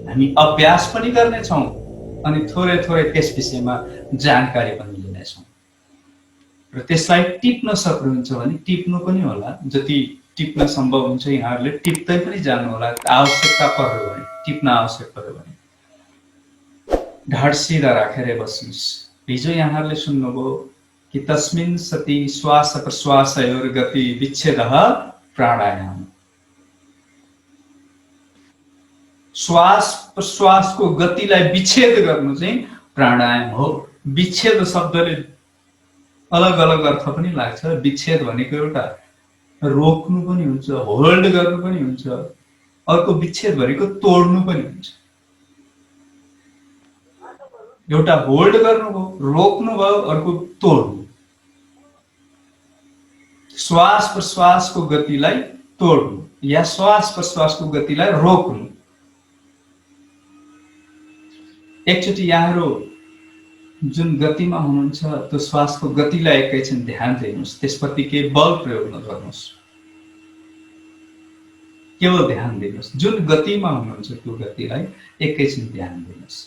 हामी अभ्यास पनि गर्नेछौँ अनि थोरै थोरै त्यस विषयमा जानकारी पनि लिनेछौँ र त्यसलाई टिप्न सक्नुहुन्छ भने टिप्नु पनि होला। जति टिप्न सम्भव हुन्छ यहाँहरूले टिप्दै पनि जानु होला। आवश्यकता पर्यो भने टिप्न आवश्यक पर्यो भने ढाड सिधा राखेर बस्नुहोस्। हिजो यहाँहरूले सुन्नुभयो कि तस्मिन् सति श्वास प्रश्वासयोर गति विच्छेदः प्राणायाम। श्वास प्रश्वासको गतिलाई विच्छेद गर्नु चाहिँ प्राणायाम हो। विच्छेद शब्दले अलग अलग अर्थ पनि लाग्छ। विच्छेद भनेको एउटा रोक्नु पनि हुन्छ, होल्ड गर्नु पनि हुन्छ, अर्को विच्छेद भनेको तोड्नु पनि हुन्छ। एउटा होल्ड गर्नुभयो, रोक्नु भयो, अर्को तोड्नु। श्वास प्रश्वासको गतिलाई तोड्नु या श्वास प्रश्वासको गतिलाई रोक्नु। एकचोटि यहाँहरू जुन गतिमा हुनुहुन्छ त्यो श्वासको गतिलाई एकैछिन ध्यान दिनुहोस्। त्यसप्रति केही बल प्रयोग नगर्नुहोस्, केवल ध्यान दिनुहोस्। जुन गतिमा हुनुहुन्छ त्यो गतिलाई एकैछिन ध्यान दिनुहोस्।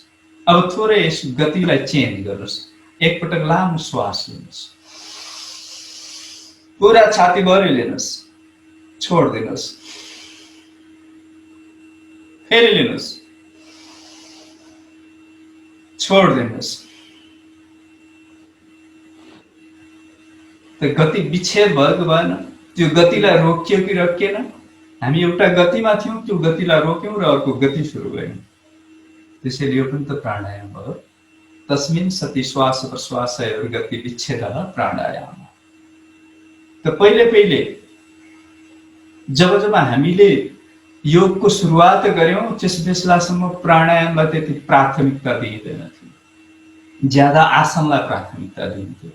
अब थोरै यस गतिलाई चेन्ज गर्नुहोस्। एकपटक लामो श्वास लिनुहोस्, पुरा छातीभरि लिनुहोस्, छोडिदिनुहोस्, फेरि लिनुहोस्, छोडिदिनुहोस्। त्यो गति विच्छेद भएको भएन, त्यो गतिलाई रोकियो कि रोकिएन। हामी एउटा गतिमा थियौँ, त्यो गतिलाई रोक्यौँ र अर्को गति सुरु गऱ्यौँ। त्यसैले यो पनि त प्राणायाम भयो। तस्मिन् सति श्वास प्रश्वासयोर गति विच्छेदः प्राणायाम। त पहिले जब हामीले योगको सुरुवात गर्यौं त्यस बेलासम्म प्राणायामलाई त्यति प्राथमिकता दिइँदैन थियो। ज्यादा आसनलाई प्राथमिकता दिइन्थ्यो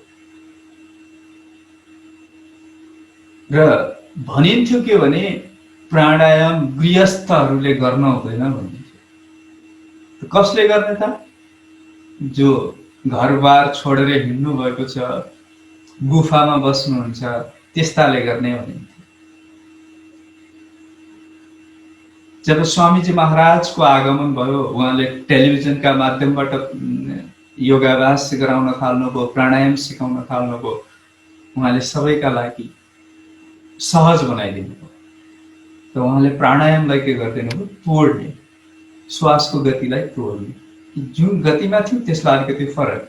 र भनिन्थ्यो के भने प्राणायाम गृहस्थहरूले गर्न हुँदैन भनिन्थ्यो। कसले गर्ने त? जो घरबार छोडेर हिँड्नु भएको छ, गुफामा बस्नुहुन्छ, त्यस्ताले गर्ने भनिन्थ्यो। जब स्वामीजी महाराजको आगमन भयो, उहाँले टेलिभिजनका माध्यमबाट योगाभ्यास गराउन थाल्नुभयो, प्राणायाम सिकाउन थाल्नुभयो। उहाँले सबैका लागि सहज बनाइदिनु भयो। त उहाँले प्राणायामलाई के गरिदिनु भयो? तोड्ने, श्वासको गतिलाई तोड्ने। जुन गतिमा थियो त्यसलाई अलिकति फरक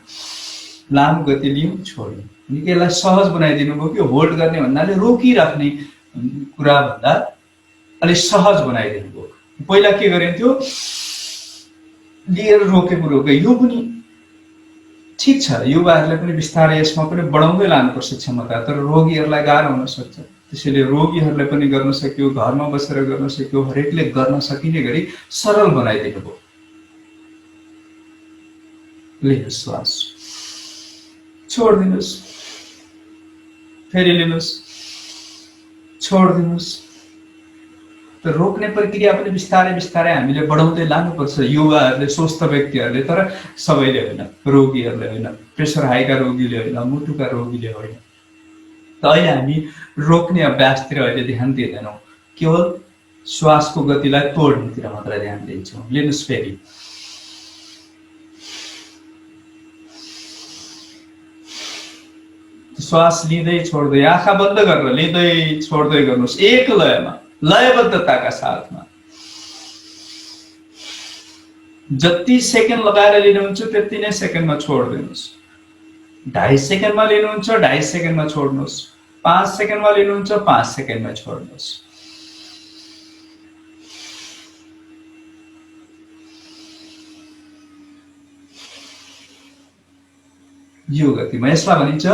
लामो गति लियौँ, छोड्यौँ। यसलाई सहज बनाइदिनु भयो कि होल्ड गर्ने भन्नाले रोकिराख्ने कुरा भन्दा अलि सहज बनाइदिनु भयो। पहिला के गरिन्थ्यो? लिएर रोकेको रोके। यो पनि ठिक छ, युवाहरूले पनि बिस्तारै यसमा पनि बढाउँदै लानुपर्छ क्षमता, तर रोगीहरूलाई गाह्रो हुन सक्छ। त्यसैले रोगीहरूले पनि गर्न सक्यो, घरमा बसेर गर्न सक्यो, हरेकले गर्न सकिने गरी सरल बनाइदिनु भयो। लिनुहोस् श्वास, छोडिदिनुहोस्, फेरि लिनुहोस्, छोडिदिनुहोस्। त रोक्ने प्रक्रिया पनि बिस्तारै बिस्तारै हामीले बढाउँदै लानुपर्छ, युवाहरूले, स्वस्थ व्यक्तिहरूले, तर सबैले होइन, रोगीहरूले होइन, प्रेसर हाईका रोगीले होइन, मुटुका रोगीले होइन। त अहिले हामी रोक्ने अभ्यासतिर अहिले ध्यान दिँदैनौँ, केवल श्वासको गतिलाई तोड्नेतिर मात्र ध्यान दिन्छौँ। लिनुहोस् फेरि, श्वास लिँदै छोड्दै, आँखा बन्द गरेर लिँदै छोड्दै गर्नुहोस्, एक लयमा, लयबद्धताका साथमा। जति सेकेन्ड लगाएर लिनुहुन्छ त्यति नै सेकेन्डमा छोडिदिनुहोस्। 2.5 सेकेन्डमा लिनुहुन्छ, 2.5 सेकेन्डमा छोड्नुहोस्। 5 सेकेन्डमा लिनुहुन्छ, 5 सेकेन्डमा छोड्नुहोस्। यो गतिमा, यसलाई भनिन्छ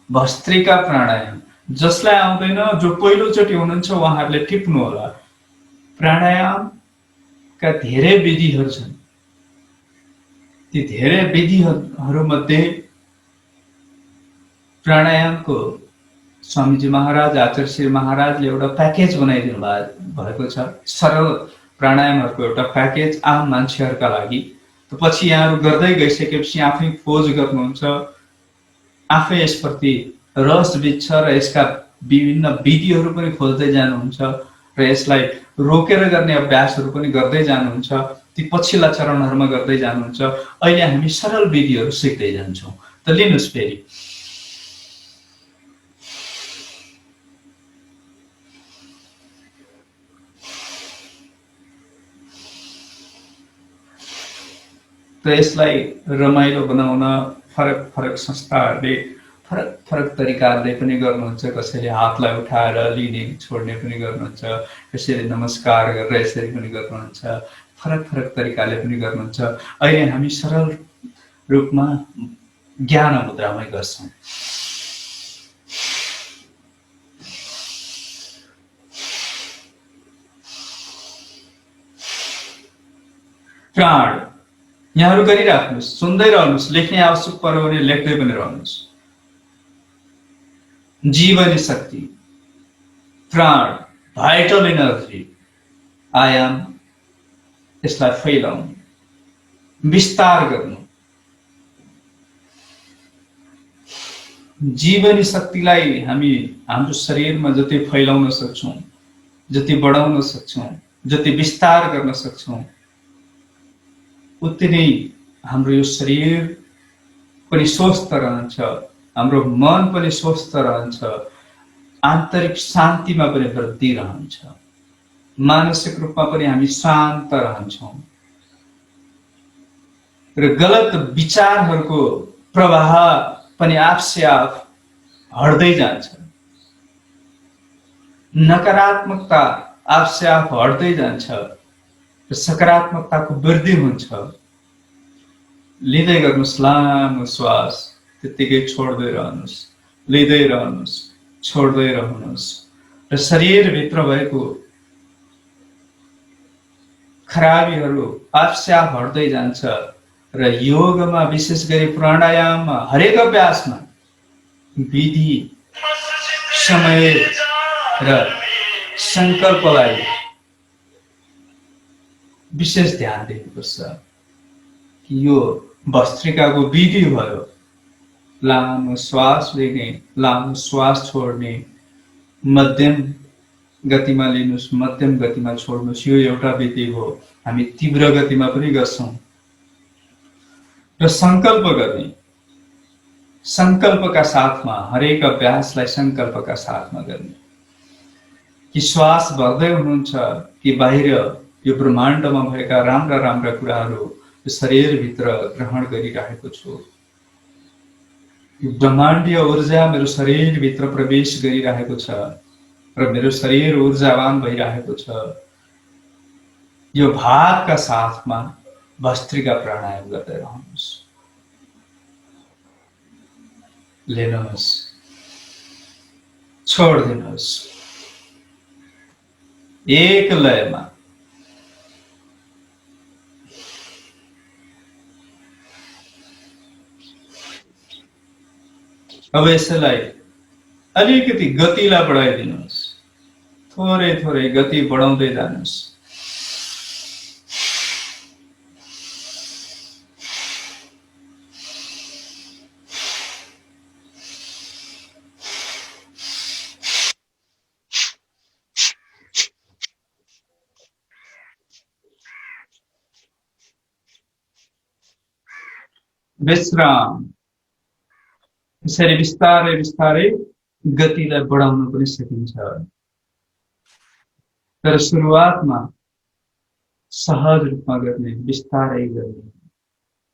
भस्त्रिका प्राणायाम। जसलाई आउँदैन, जो पहिलोचोटि हुनुहुन्छ उहाँहरूले टिप्नु होला। प्राणायामका धेरै विधिहरू छन्। ती धेरै विधिहरूमध्ये प्राणायामको स्वामीजी महाराज, आचार्य श्री महाराजले एउटा प्याकेज बनाइदिनु भएको छ, सरल प्राणायामहरूको एउटा प्याकेज आम मान्छेहरूका लागि। त पछि यहाँहरू गर्दै गइसकेपछि आफै खोज गर्नुहुन्छ, आफै यसप्रति रस बिच्छ र यसका विभिन्न विधिहरू पनि खोज्दै जानुहुन्छ र यसलाई रोकेर गर्ने अभ्यासहरू पनि गर्दै जानुहुन्छ, ती पछिल्ला चरणहरूमा गर्दै जानुहुन्छ। अहिले हामी सरल विधिहरू सिक्दै जान्छौँ। त लिनुहोस् फेरि त यसलाई रमाइलो बनाउन फरक फरक संस्थाहरूले फरक फरक तरिकाले पनि गर्नुहुन्छ। कसैले हातलाई उठाएर लिने छोड्ने पनि गर्नुहुन्छ, कसैले नमस्कार गरेर यसरी पनि गर्नुहुन्छ, फरक फरक तरिकाले पनि गर्नुहुन्छ। अहिले हामी सरल रूपमा ज्ञान मुद्रामै गर्छौँ। प्राण यहाँहरू गरिराख्नुहोस्, सुन्दै रहनुहोस्, लेख्ने आवश्यक पर्यो भने लेख्दै पनि रहनुहोस्। जीवनी शक्ति, प्राण, भाइटल इनर्जी, आयाम, यसलाई फैलाउनु, विस्तार गर्नु। जीवनी शक्तिलाई हामी हाम्रो शरीरमा जति फैलाउन सक्छौँ, जति बढाउन सक्छौँ, जति विस्तार गर्न सक्छौँ, उति नै हाम्रो यो शरीर पनि स्वस्थ रहन्छ, हाम्रो मन पनि स्वस्थ रहन्छ, आन्तरिक शान्तिमा पनि वृद्धि रहन्छ, मानसिक रूपमा पनि हामी शान्त रहन्छौँ र गलत विचारहरूको प्रवाह पनि आफसे आफ हट्दै जान्छ। नकारात्मकता आफसे आफ हट्दै जान्छ र सकारात्मकताको वृद्धि हुन्छ। लिँदै गर्नुहोस् लामो श्वास, त्यत्तिकै छोड्दै रहनुहोस्, लिँदै रहनुहोस्, छोड्दै रहनुहोस् र शरीरभित्र भएको खराबीहरू आफसे आफ हट्दै जान्छ। र योगमा विशेष गरी प्राणायाममा हरेक अभ्यासमा विधि, समय र संकल्पलाई विशेष ध्यान दिनुपर्छ कि यो भस्त्रिकाको विधि भयो। लामो श्वास लिने, लामो श्वास छोड्ने, मध्यम गतिमा लिनुहोस्, मध्यम गतिमा छोड्नुहोस्, यो एउटा विधि हो। हामी तीव्र गतिमा पनि गर्छौँ। र संकल्प गर्ने, संकल्पका साथमा हरेक अभ्यासलाई संकल्पका साथमा गर्ने कि श्वास भर्दै हुनुहुन्छ कि बाहिर यो ब्रह्माण्डमा भएका राम्रा राम्रा कुराहरू यो शरीरभित्र ग्रहण गरिरहेको छु। यो ब्रह्माण्डीय ऊर्जा मेरो शरीरभित्र प्रवेश गरिरहेको छ र मेरो शरीर ऊर्जावान भइरहेको छ। यो भावका साथमा भस्त्रिका प्राणायाम गर्दै रहनुहोस्। लिनुहोस्, छोडिदिनुहोस्, एक लयमा। अब यसलाई अलिकति गतिलाई बढाइदिनुहोस्, थोरै थोरै गति बढाउँदै जानुहोस्। विश्राम। यसरी बिस्तारै बिस्तारै गतिलाई बढाउन पनि सकिन्छ, तर सुरुवातमा सहज रूपमा गर्ने, बिस्तारै गर्ने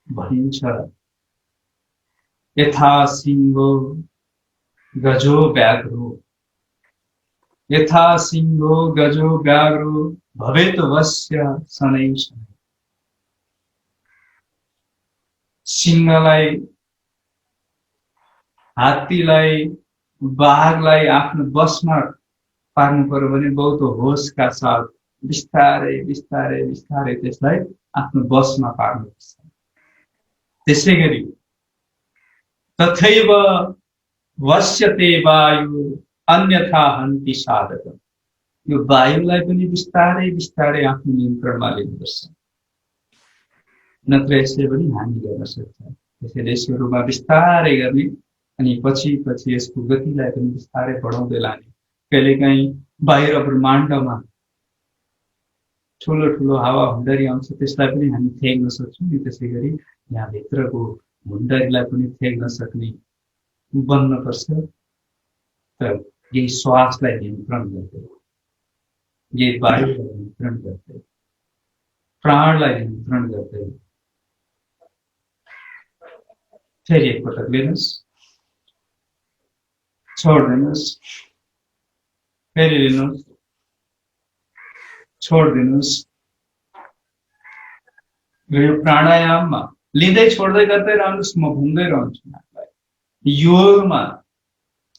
भनिन्छ। यथा सिंहो गजो व्याघ्रो, यथा सिंहो गजो व्याघ्रो भवेत वश्य शनै शनै। सिंहलाई, हात्तीलाई, बाघलाई आफ्नो बसमा पार्नु पर्यो भने बहुत होसका साथ बिस्तारै बिस्तारै बिस्तारै त्यसलाई आफ्नो बसमा पार्नुपर्छ। त्यसै गरी तथैव वश्यते वायु अन्यथा हन्ति साधक। यो वायुलाई पनि बिस्तारै बिस्तारै आफ्नो नियन्त्रणमा लिनुपर्छ, नत्र यसले पनि हानि गर्न सक्छ। त्यसैले सुरुमा बिस्तारै गर्ने अनि पछि पछि यसको गतिलाई पनि बिस्तारै बढाउँदै लाने। कहिलेकाहीँ बाहिर ब्रह्माण्डमा ठुलो ठुलो हावा हुन्डरी आउँछ त्यसलाई पनि हामी थ्याक्न सक्छौँ नि। त्यसै गरी यहाँ भित्रको हुन्डरीलाई पनि थ्याक्न सक्ने बन्नुपर्छ। तर यही श्वासलाई नियन्त्रण गर्दै, यही वायुलाई नियन्त्रण गर्दै, प्राणलाई नियन्त्रण गर्दै फेरि एकपटक लिनुहोस्, छोडिदिनुहोस्, फेरि लिनुहोस्, छोडिदिनुहोस्। यो प्राणायाममा लिँदै छोड्दै गर्दै रहनुहोस्। म घुम्दै रहन्छु यहाँलाई। योगमा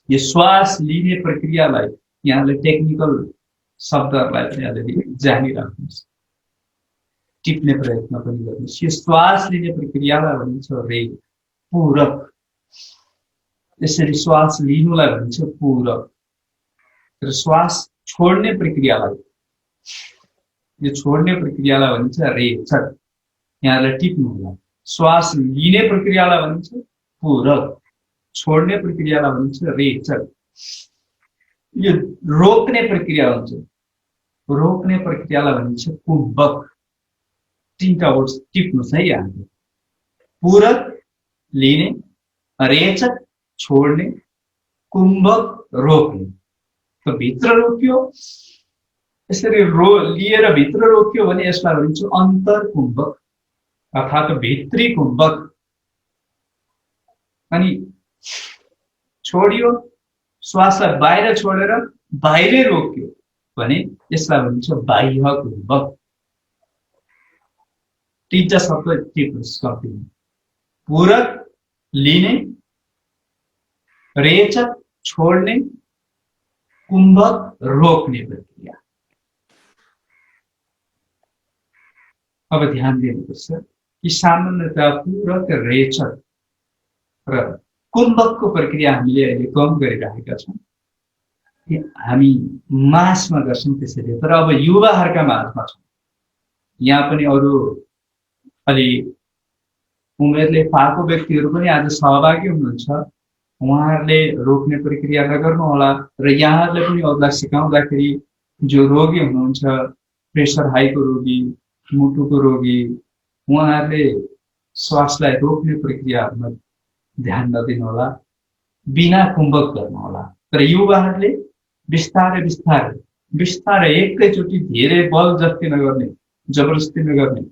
यो श्वास लिने प्रक्रियालाई यहाँले टेक्निकल शब्दहरूलाई पनि अलिअलि जानिराख्नुहोस्, टिप्ने प्रयत्न पनि गर्नुहोस्। यो श्वास लिने प्रक्रियालाई भनिन्छ रेग, पूरक। यसरी श्वास लिनुलाई भनिन्छ पूरक। र श्वास छोड्ने प्रक्रियालाई, यो छोड्ने प्रक्रियालाई भनिन्छ रेचक। यहाँलाई टिप्नु होला। श्वास लिने प्रक्रियालाई भनिन्छ पूरक, छोड्ने प्रक्रियालाई भनिन्छ रेचक। यो रोक्ने प्रक्रिया हुन्छ, रोक्ने प्रक्रियालाई भनिन्छ कुम्भक। तीनटा वर्ड टिप्नुहोस् है यहाँले। पूरक लिने, रेचक छोड्ने, कुम्भक रोक्ने। त भित्र रोक्यो, यसरी लिएर भित्र रोक्यो भने यसलाई भनिन्छ अन्तर कुम्भक अर्थात् भित्री कुम्भक। अनि छोडियो, श्वासलाई बाहिर छोडेर बाहिरै रोक्यो भने यसलाई भनिन्छ बाह्य कुम्भक। तीनटा शब्द टिप्नुहोस् कम्तीमा। पूरक लिने, रेचक छोड्ने, कुम्भक रोक्ने प्रक्रिया। अब ध्यान दिनुपर्छ कि सामान्यतः पूरक, रेचक र कुम्भकको प्रक्रिया हामीले अहिले कम गरिरहेका छौँ। हामी मासमा गर्छौँ त्यसरी। तर अब युवाहरूका माझमा छौँ। यहाँ पनि अरू अलि उमेरले पाएको व्यक्तिहरू पनि आज सहभागी हुनुहुन्छ। उहाँहरूले रोक्ने प्रक्रिया नगर्नु होला। र यहाँहरूले पनि अरूलाई सिकाउँदाखेरि जो रोगी हुनुहुन्छ, प्रेसर हाईको रोगी, मुटुको रोगी, उहाँहरूले श्वासलाई रोक्ने प्रक्रियामा ध्यान नदिनु होला, बिना कुम्भक गर्नु होला। तर युवाहरूले बिस्तारै बिस्तारै बिस्तारै एकैचोटि धेरै बल जस्ती नगर्ने, जबरजस्ती नगर्ने,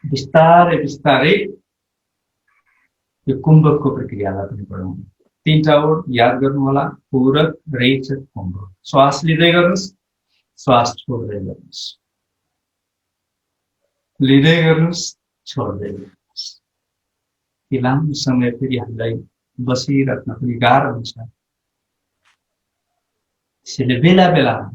बिस्तारै बिस्तारै यो कुम्भकको प्रक्रियालाई पनि बढाउनु। तीनटा वर्ड याद गर्नु होला, पूरक, रेचक, कुम्भक। श्वास लिँदै गर्नुहोस्, श्वास छोड्दै गर्नुहोस्, लिँदै गर्नुहोस्, छोड्दै गर्नुहोस्। कि लामो समय फेरि हामीलाई बसिराख्न पनि गाह्रो हुन्छ। त्यसैले बेला बेलामा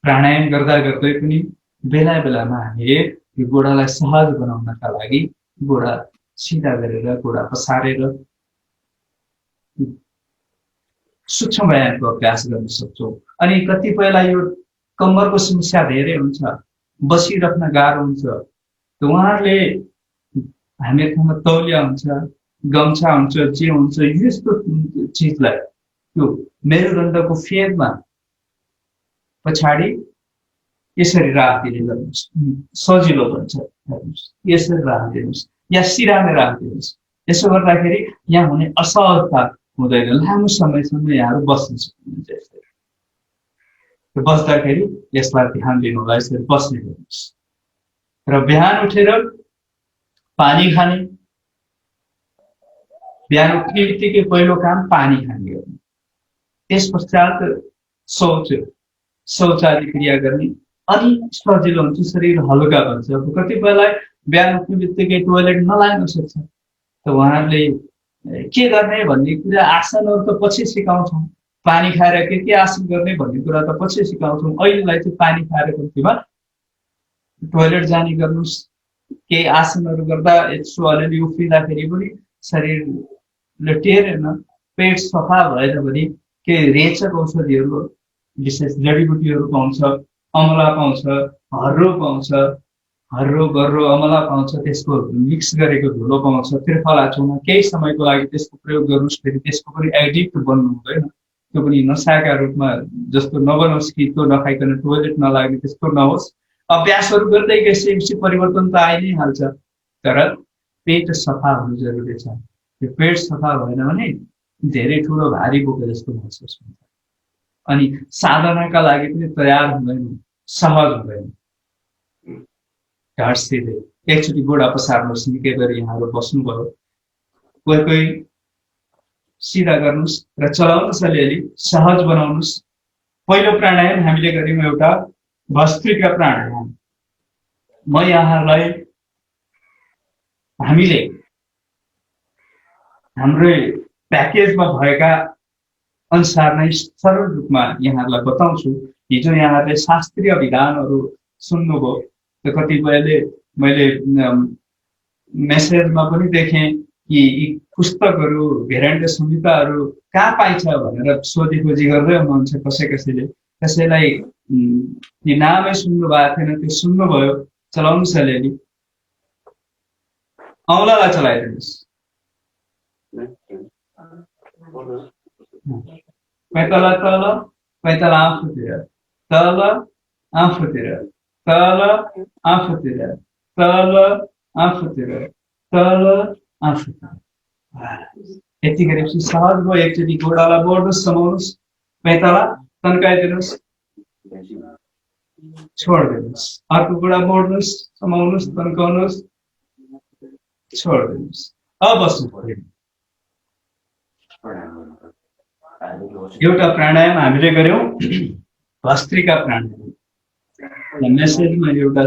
प्राणायाम गर्दा गर्दै पनि बेला बेलामा हामीले यो गोडालाई सहज बनाउनका लागि गोडा सिधा गरेर, गोडा पसारेर सूक्ष्म व्यायामको अभ्यास गर्न सक्छौँ। अनि कतिपयलाई यो कम्मरको समस्या धेरै हुन्छ, बसिराख्न गाह्रो हुन्छ। उहाँहरूले हामीहरूसँग तौलिया हुन्छ, गम्छा हुन्छ, जे हुन्छ, यस्तो चिजलाई यो मेरुदण्डको फेदमा पछाडि यसरी राखिदिने गर्नुहोस्। सजिलो हुन्छ, यसरी राखिदिनुहोस् या सिरामे राखिदिनुहोस्। यसो गर्दाखेरि यहाँ हुने असहजता हुँदैन। लामो समयसम्म यहाँहरू बस्न सक्नुहुन्छ। यसरी बस्दाखेरि यसलाई ध्यान दिनु होला। यसरी बस्ने गर्नुहोस् र बिहान उठेर पानी खाने। बिहान उठ्ने बित्तिकै पहिलो काम पानी खाने गर्ने। त्यस पश्चात शौच आदि क्रिया गर्ने। अनि सजिलो हुन्छ, शरीर हल्का बन्छ। कतिपयलाई बिहान उठ्ने बित्तिकै टोयलेट नलाग्न सक्छ। त उहाँहरूले के गर्ने भन्ने कुरा, आसनहरू त पछि सिकाउँछौँ। पानी खाएर के आसन गर्ने भन्ने कुरा त पछि सिकाउँछौँ। अहिलेलाई चाहिँ पानी खाएर कम्तीमा टोयलेट जाने गर्नुहोस्। केही आसनहरू गर्दा यसो अलिअलि उफ्रिँदाखेरि पनि शरीरले टेरेन, पेट सफा भएन भने केही रेचक औषधिहरू, विशेष जडीबुटीहरू पाउँछ। अमला पाउँछ, हर्रो पाउँछ, हर्रो गर्रो अमला पाउँछ। त्यसको मिक्स गरेको धुलो पाउँछ। त्रिफला चूर्ण केही समयको लागि त्यसको प्रयोग गर्नुहोस्। फेरि त्यसको पनि एडिक्ट बन्नु हुँदैन। त्यो पनि नसाका रूपमा जस्तो नबनोस् कि त्यो नखाइकन टोयलेट नलाग्ने, त्यस्तो नहोस्। अभ्यासहरू गर्दै गएपछि परिवर्तन त आइ नै हाल्छ, तर पेट सफा हुनु जरुरी छ। त्यो पेट सफा भएन भने धेरै ठुलो भारी बोके जस्तो महसुस हुन्छ, अनि साधनाका लागि पनि तयार हुँदैन, सहज हुँदैन। ढाडसिँदै एकचोटि गोडा पसार्नुहोस्, निकै गरी यहाँहरू बस्नुभयो, कोही कोही सिधा गर्नुहोस् र चलाउनुहोस्, अलिअलि सहज बनाउनुहोस्। पहिलो प्राणायाम हामीले गऱ्यौँ एउटा भस्त्रिका प्राणायाम। म यहाँहरूलाई हामीले हाम्रो प्याकेजमा भएका अनुसार नै सरल रूपमा यहाँहरूलाई बताउँछु। हिजो यहाँहरूले शास्त्रीय विधानहरू सुन्नुभयो, त्यो कतिपयले मैले मेसेजमा पनि देखेँ कि यी पुस्तकहरू, भेरान्डा संहिताहरू कहाँ पाइन्छ भनेर सोधी खोजी गर्दै हुनुहुन्छ कसैले। कसैलाई यी नामै सुन्नु भएको थिएन, त्यो सुन्नुभयो, चलाउनुहोस् अलिअलि। औँलालाई चलाइदिनुहोस्, पैताला तल, पैताला आफूतिर, तल आफूतिर, तल आफूतिर, तल आफूतिर, तल आफूतिर। यति गरेपछि सहज भयो। एकचोटि गोडालाई बढ्नुहोस्, समाउनुहोस्, पैताला तन्काइदिनुहोस्, छोडिदिनुहोस्। अर्को गोडा बढ्नुहोस्, समाउनुहोस्, तन्काउनुहोस्, छोडिदिनुहोस्। अब बस्नु पर्यो। एउटा प्राणायाम हामीले गर्यौं भस्त्रिका प्राणायाम। मेसेजमा एउटा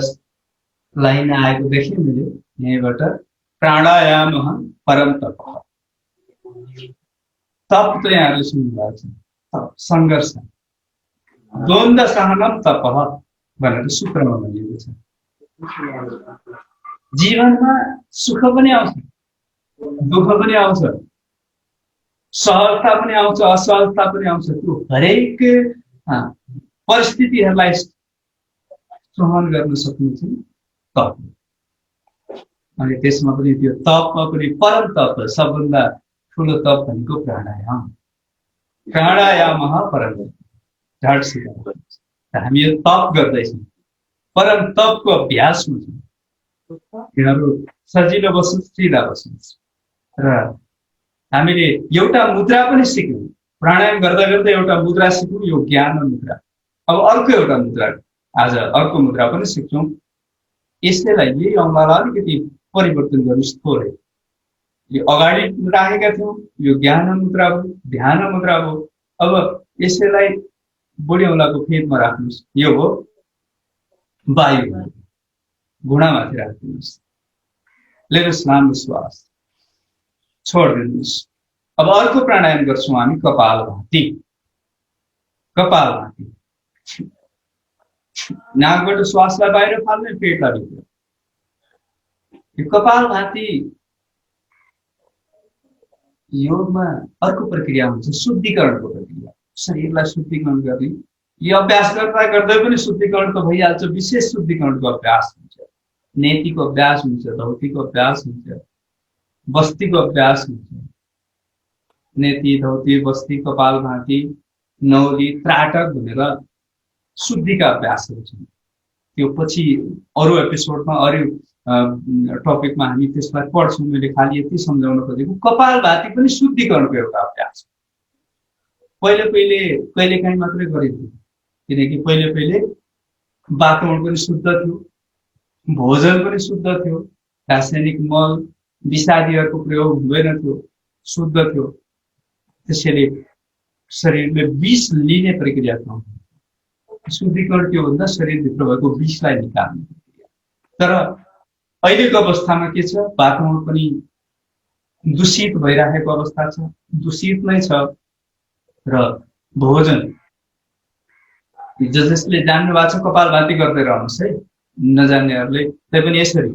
लाइन आएको देखेँ मैले यहीँबाट, प्राणायाम परम तप। तप त यहाँहरूले सुन्नुभएको छ, सङ्घर्ष, द्वन्द्व सहनम तप भनेर सूत्रमा भनिएको छ। जीवनमा सुख पनि आउँछ, दुःख पनि आउँछ, सहजता पनि आउँछ, असहजता पनि आउँछ। त्यो हरेक परिस्थितिहरूलाई सहन गर्न सक्नु चाहिँ तप। अनि त्यसमा पनि त्यो तपमा पनि परम तप, सबभन्दा ठुलो तप भनेको प्राणायाम। प्राणायाम परम ढाड सिधा। हामी यो तप गर्दैछौँ, परम तपको अभ्यासमा छौँ। यिनीहरू सजिलो बस्नुहोस्, सिधा बस्नुहोस्। र हामीले एउटा मुद्रा पनि सिक्यौँ, प्राणायाम गर्दा गर्दा एउटा मुद्रा सिक्यौँ, यो ज्ञान मुद्रा। अब अर्को एउटा मुद्रा, आज अर्को मुद्रा पनि सिक्छौँ। यसैलाई यही औँलालाई अलिकति परिवर्तन गर्नुहोस् थोरै। यो अगाडि राखेका थियौँ, यो ज्ञान मुद्रा हो, ध्यान मुद्रा हो। अब यसैलाई बुढी औँलाको फेदमा राख्नुहोस्, यो हो वायु। घुँडामाथि राखिदिनुहोस्, लिनुहोस् लामो श्वास, छोडिदिनुहोस्। अब अर्को प्राणायाम गर्छौँ हामी कपालभाती। कपालभाती, नाकबाट श्वासलाई बाहिर फाल्ने, पेटलाई भित्र। यो कपालभाती योगमा अर्को प्रक्रिया हुन्छ, शुद्धिकरणको प्रक्रिया। शरीरलाई शुद्धिकरण गर्ने, यो अभ्यास गर्दा गर्दै पनि शुद्धिकरण त भइहाल्छ। विशेष शुद्धिकरणको अभ्यास हुन्छ, नेतिको अभ्यास हुन्छ, धौतीको अभ्यास हुन्छ, बस्तीको अभ्यास हुन्छ। नेति, धौती, बस्ती, कपालभाती, नौली, त्राटक भनेर शुद्धिका अभ्यासहरू छन्। त्यो पछि अरू एपिसोडमा, अरू टपिकमा हामी त्यसलाई पढ्छौँ। मैले खालि यति सम्झाउन खोजेको, कपालभाती पनि शुद्धिकरणको एउटा अभ्यास। कहिले काहीँ मात्रै गरिन्थ्यो, किनकि पहिले वातावरण पनि शुद्ध थियो, भोजन पनि शुद्ध थियो, रासायनिक मल विषादीहरूको प्रयोग हुँदैन थियो, शुद्ध थियो। त्यसैले शरीरले विष लिने प्रक्रिया थियो। शुद्धिकरण के भन्दा शरीरभित्र भएको विषलाई निकाल्ने प्रक्रिया। तर अहिलेको अवस्थामा के छ, वातावरण पनि दूषित भइरहेको अवस्था छ, दूषित नै छ। र भोजन, जसले जान्नु भएको छ कपालभाती गर्दै रहनुहोस् है, नजान्नेहरूले त्यही पनि यसरी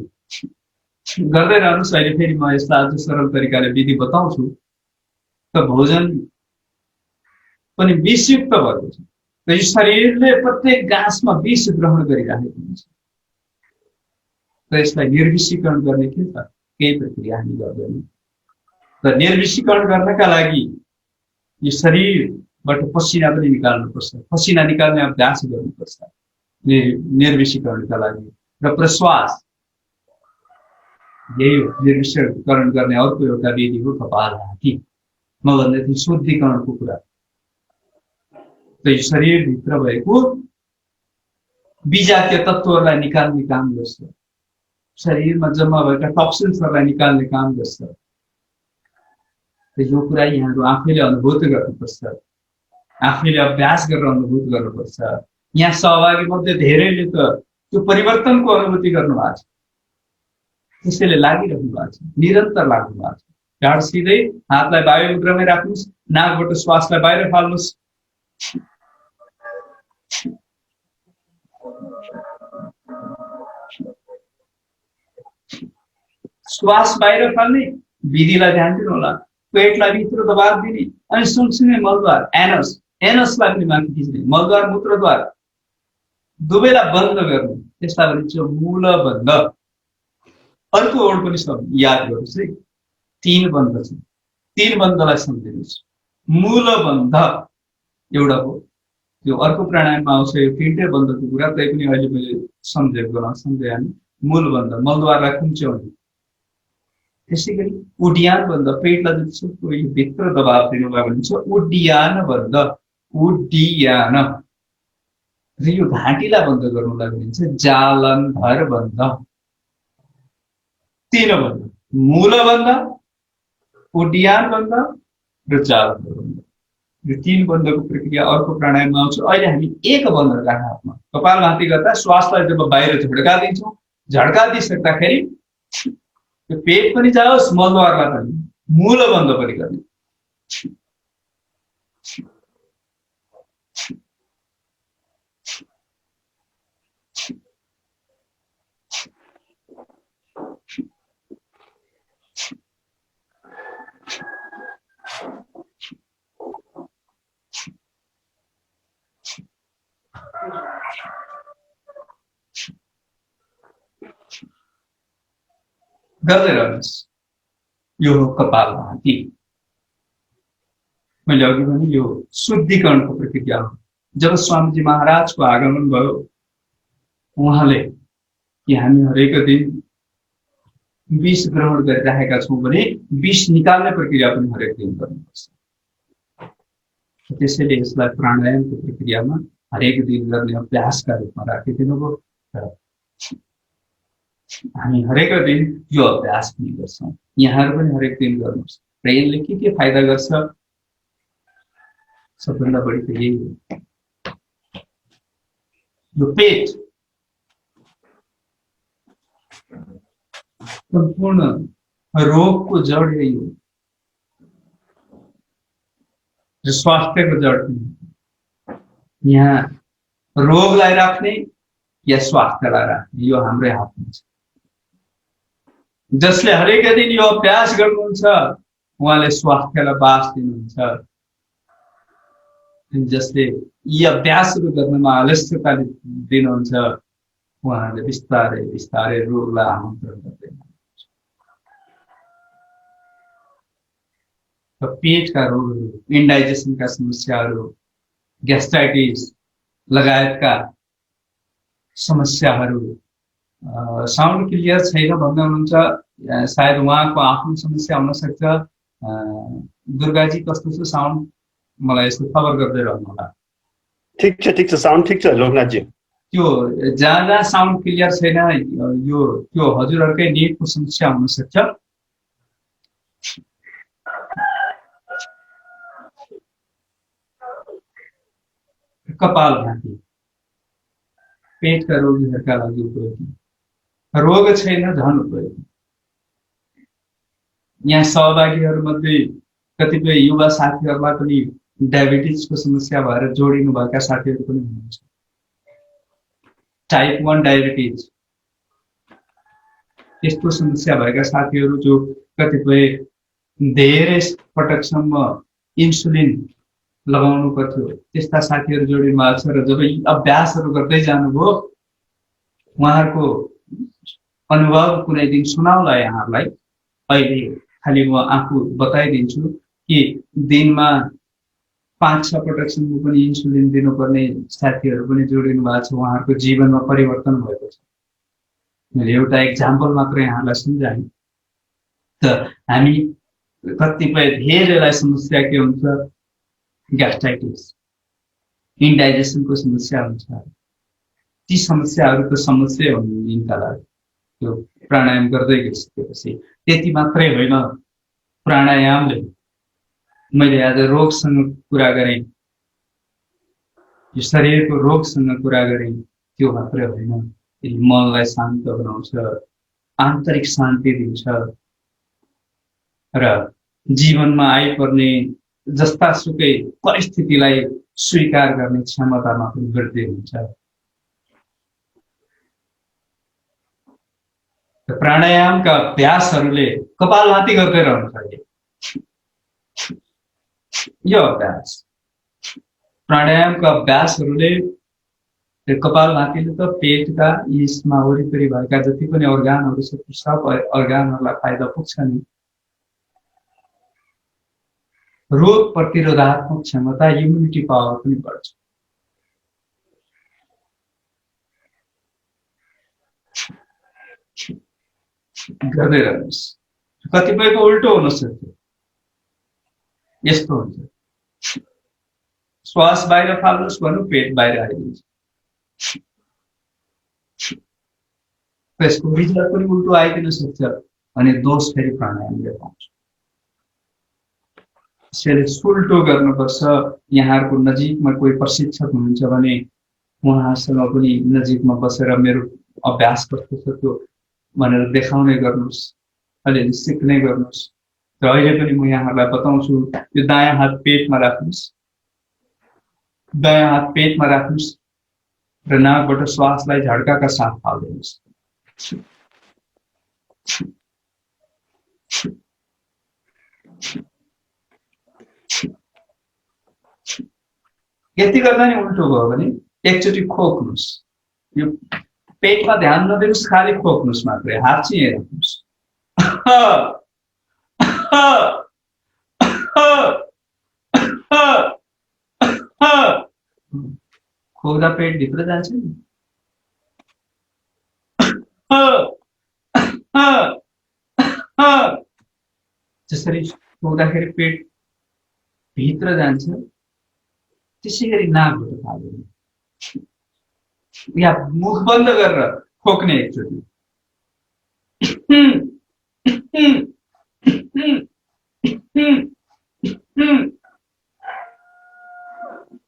गर्दै रहनुहोस्। अहिले फेरि म यसलाई अझ सरल तरिकाले विधि बताउँछु। त भोजन पनि विषयुक्त भएको छ, र यो शरीरले प्रत्येक गाँसमा विष ग्रहण गरिरहेको हुन्छ। र यसलाई निर्विषीकरण गर्ने के छ, केही प्रक्रिया हामी गर्दैनौँ। र निर्विषीकरण गर्नका लागि यो शरीरबाट पसिना पनि निकाल्नुपर्छ, पसिना निकाल्ने अभ्यास गर्नुपर्छ। निर्विषीकरणका लागि। र प्रश्वास यही हो, निर्विषीकरण गर्ने अर्को एउटा विधि हो कपालभाति। म भन्दै थिएँ शुद्धिकरणको कुरा। शरीरभित्र भएको विजातीय तत्त्वहरूलाई निकाल्ने काम गर्छ, शरीरमा जम्मा भएका टक्सिन्सहरूलाई निकाल्ने काम गर्छ। यो कुरा यहाँहरू आफैले अनुभूत गर्नुपर्छ, आफैले अभ्यास गरेर अनुभूत गर्नुपर्छ। यहाँ सहभागी मध्ये धेरैले त त्यो परिवर्तनको अनुभूति गर्नुभएको छ, त्यसैले लागिरहनु भएको छ, निरन्तर लाग्नु भएको छ। ढाड सिधै, हातलाई वायु मुद्रामै राख्नुहोस्, नाकबाट श्वासलाई बाहिर फाल्नुहोस्। श्वास बाहिर फाल्ने विधिलाई ध्यान दिनु होला। पेटलाई भित्र दबाव दिने अनि सँगसँगै मलद्वार एनसलाई पनि माथि खिच्ने, मलद्वार मूत्रद्वार दुवैलाई बन्द गर्नु, त्यसलाई भनिन्छ मूलबन्ध। अर्को वर्ड पनि सब याद गर्नुहोस् है, 3 बन्ध छ, 3 बन्धलाई सम्झिनुहोस्। मूलबन्ध एउटा हो, यो अर्को प्राणायाममा आउँछ यो 3टै बन्धको कुरा, तै पनि अहिले मैले सम्झेँ। मूलबन्ध मलद्वारलाई कुम्च्याउने। त्यसै गरी उड्यान बन्ध, पेटलाई जतिसक्दो भित्र दबाव दिनुलाई भनिन्छ उड्यान बन्ध, उड्डियान। र यो घाँटीलाई बन्द गर्नुलाई भनिन्छ जालन्धर बन्ध। 3 बन्ध, मूलबन्ध, उड्यान बन्ध र जालन्धर बन्ध। यो 3 बन्धको प्रक्रिया अर्को प्राणायाममा आउँछ। अहिले हामी 1 बन्ध राख्न हातमा कपालभाति गर्दा श्वासलाई जब बाहिर झड्का दिन्छौँ, झड्का दिइसक्दाखेरि त्यो पेट पनि जाओस्, मलद्वारलाई पनि, मूलबन्ध पनि गर्ने। गर्दै रहनुहोस्। यो हो कपालभाति। मैले अघि भने यो शुद्धिकरणको प्रक्रिया हो। जब स्वामीजी महाराजको आगमन भयो, उहाँले कि हामी हरेक दिन विष ग्रहण गरिरहेका छौँ भने विष निकाल्ने प्रक्रिया पनि हरेक दिन गर्नुपर्छ। त्यसैले यसलाई प्राणायामको प्रक्रियामा हरेक दिन गर्ने अभ्यासका रूपमा राखिदिनु भयो। हामी हरेक दिन यो अभ्यास पनि गर्छौँ, यहाँहरू पनि हरेक दिन गर्नुहोस्। र यसले के फाइदा गर्छ? सबभन्दा बढी त यही हो, यो पेट सम्पूर्ण रोगको जड यही हो, जो स्वास्थ्यको जड। यहाँ रोगलाई राख्ने या स्वास्थ्यलाई राख्ने यो हाम्रै हातमा छ। जसले हरेक दिन यो अभ्यास गर्नुहुन्छ उहाँले स्वास्थ्यलाई बास दिनुहुन्छ। जसले यी अभ्यासहरू गर्नमा आलस्यता दिनुहुन्छ उहाँले बिस्तारै बिस्तारै रोगलाई आमन्त्रण गर्दै हुनुहुन्छ। पेटका रोगहरू, इन्डाइजेसनका समस्याहरू, ग्यास्ट्राइटिस लगायतका समस्याहरू, साउन्ड क्लियर छैन भन्दै हुनुहुन्छ, सायद उहाँको आफ्नो समस्या हुन सक्छ। दुर्गाजी कस्तो छ साउन्ड? मलाई यसको खबर गर्दै रहनु होला। ठीक छ, साउन्ड ठीक छ लोकनाथजी। त्यो जहाँ साउन्ड क्लियर छैन यो त्यो हजुरहरूकै नेटको समस्या हुन सक्छ। कपालभाति पेटका रोगीहरूका लागि उपयोगी, रोग छैन झन् उपयोगी। यहाँ सहभागीहरूमध्ये कतिपय युवा साथीहरूलाई पनि डायबिटिजको समस्या भएर जोडिनु भएका साथीहरू पनि हुनुहुन्छ। टाइप 1 डायबिटिज यस्तो समस्या भएका साथीहरू जो कतिपय धेरै पटकसम्म इन्सुलिन लगाउनु पर्थ्यो, त्यस्ता साथीहरू जोडिनु भएको छ। र जब यी अभ्यासहरू गर्दै जानुभयो उहाँहरूको अनुभव कुनै दिन सुनाउला यहाँहरूलाई। अहिले खालि म आफू बताइदिन्छु कि दिनमा 5-6 पटकसम्म पनि इन्सुलिन दिनुपर्ने साथीहरू पनि जोडिनु भएको छ, उहाँहरूको जीवनमा परिवर्तन भएको छ। मैले एउटा एक्जाम्पल मात्र यहाँलाई सम्झाएँ। त हामी कतिपय धेरैलाई समस्या के हुन्छ, ग्यास्ट्राइटिस, इन्डाइजेसनको समस्या हुन्छ। ती समस्याहरूको समस्या हुन् यिनका लागि। त्यो प्राणायाम गर्दै गइसकेपछि त्यति मात्रै होइन, प्राणायामले मैले आज रोगसँग कुरा गरेँ, यो शरीरको रोगसँग कुरा गरेँ, त्यो मात्रै होइन, मनलाई शान्त बनाउँछ, आन्तरिक शान्ति दिन्छ र जीवनमा आइपर्ने जस्तासुकै परिस्थितिलाई स्वीकार गर्ने क्षमतामा पनि वृद्धि हुन्छ। प्राणायामका अभ्यासहरूले कपालभाती गर्दै रहनु पर्यो। यो अभ्यास, प्राणायामका अभ्यासहरूले कपालभातीले त पेटका यसमा वरिपरि भएका जति पनि अर्गानहरू छ ती सब अर्गानहरूलाई फाइदा पुग्छ नि। रोग प्रतिरोधात्मक क्षमता, इम्युनिटी पावर पनि बढ्छ। गर्दै रहनुहोस्। कतिपयको उल्टो हुन सक्छ, यस्तो हुन्छ, श्वास बाहिर फाल्नुहोस् भन्नु पेट बाहिर आइदिन्छ, त्यसको रिजल्ट पनि उल्टो आइदिन सक्छ अनि दोष फेरि प्राणायामले पाउँछ। त्यसैले सुल्टो गर्नुपर्छ। यहाँहरूको नजिकमा कोही प्रशिक्षक हुनुहुन्छ भने उहाँसँग पनि नजिकमा बसेर मेरो अभ्यास कस्तो छ त्यो भनेर देखाउने गर्नुहोस्, अलिअलि सिक्ने गर्नुहोस्। र अहिले पनि म यहाँहरूलाई बताउँछु, यो दायाँ हात पेटमा राख्नुहोस्, दायाँ हात पेटमा राख्नुहोस् र नाकबाट श्वासलाई झड्काका साथ फाल्नुहोस्। यति गर्दा नि उल्टो भयो भने एकचोटि खोक्नुहोस्। यो पेटमा ध्यान नदिनुहोस्, खालि खोक्नुहोस् मात्रै, हात चाहिँ यहीँ राख्नुहोस्। खोक्दा पेट भित्र जान्छ नि। जसरी खोक्दाखेरि पेट भित्र जान्छ त्यसै गरी नाकबाट फाल्नु, या मुख बन्द गरेर खोक्ने एकचोटि।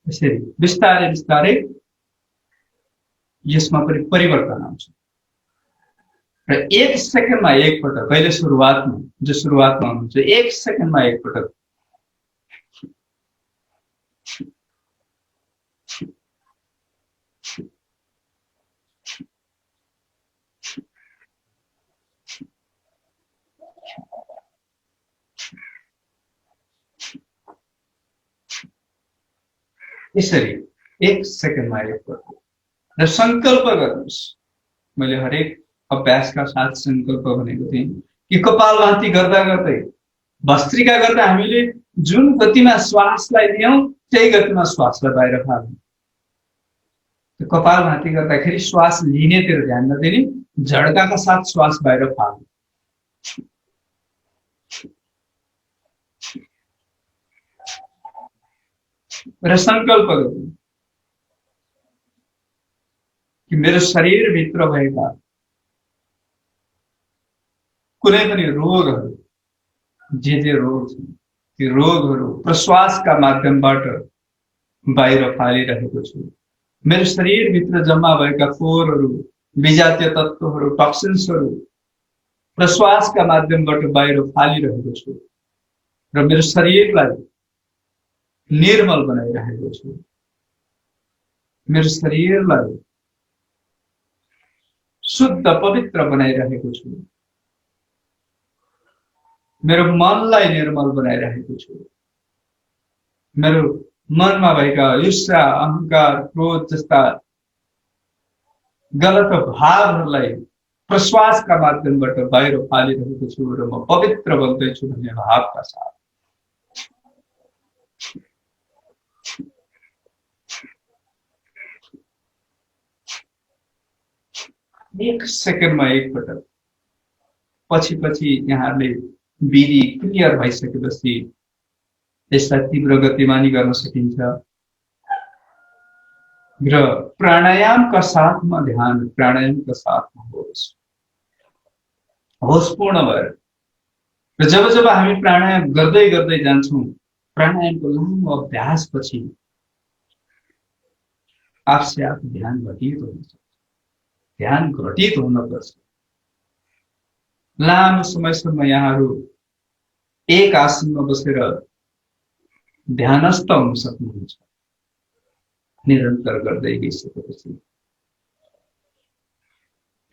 यसरी बिस्तारै बिस्तारै यसमा पनि परिवर्तन आउँछ र 1 सेकेन्डमा एकपटक, पहिले सुरुवातमा जो सुरुवातमा हुनुहुन्छ 1 सेकेन्डमा एकपटक यसरी 1 सेकेन्डमा एकपटक र सङ्कल्प गर्नुहोस्। मैले हरेक अभ्यासका साथ सङ्कल्प भनेको थिएँ कि कपालभाती गर्दा गर्दै भस्त्रिका गर्दा हामीले जुन गतिमा श्वासलाई लियौँ त्यही गतिमा श्वासलाई बाहिर फाल्नु। कपालभाती गर्दाखेरि श्वास लिनेतिर ध्यान नदिने, झड्काका साथ श्वास बाहिर फाल्नु। र सङ्कल्प गर्नु कि मेरो शरीरभित्र भएका कुनै पनि रोगहरू, जे रोग छन् ती रोगहरू प्रश्वासका माध्यमबाट बाहिर फालिरहेको छु। मेरो शरीरभित्र जम्मा भएका फोहोरहरू, विजातीय तत्त्वहरू, टक्सिन्सहरू प्रश्वासका माध्यमबाट बाहिर फालिरहेको छु र मेरो शरीरलाई निर्मल बनाइरहेको छु। मेरो शरीरलाई शुद्ध पवित्र बनाइरहेको छु। मेरो मनलाई निर्मल बनाइरहेको छु। मेरो मनमा भएका ईर्ष्या, अहंकार, क्रोध जस्ता गलत भावहरूलाई प्रश्वासका माध्यमबाट बाहिर फालिरहेको छु र म पवित्र बन्दैछु भन्ने भावका साथ 1 सेकेन्डमा एकपटक पछि पछि यहाँहरूले विधि क्लियर भइसकेपछि यसलाई तीव्र गतिमानी गर्न सकिन्छ र प्राणायामका साथमा ध्यान, प्राणायामका साथमा होसपूर्ण भएर र जब जब हामी प्राणायाम गर्दै गर्दै जान्छौँ, प्राणायामको लामो अभ्यासपछि आफसे आफ ध्यान घटित हुन्छ। ध्यान घटित हुनुपर्छ। लामो समयसम्म यहाँहरू एक आसनमा बसेर ध्यानस्थ हुन सक्नुहुन्छ निरन्तर गर्दै गइसकेपछि।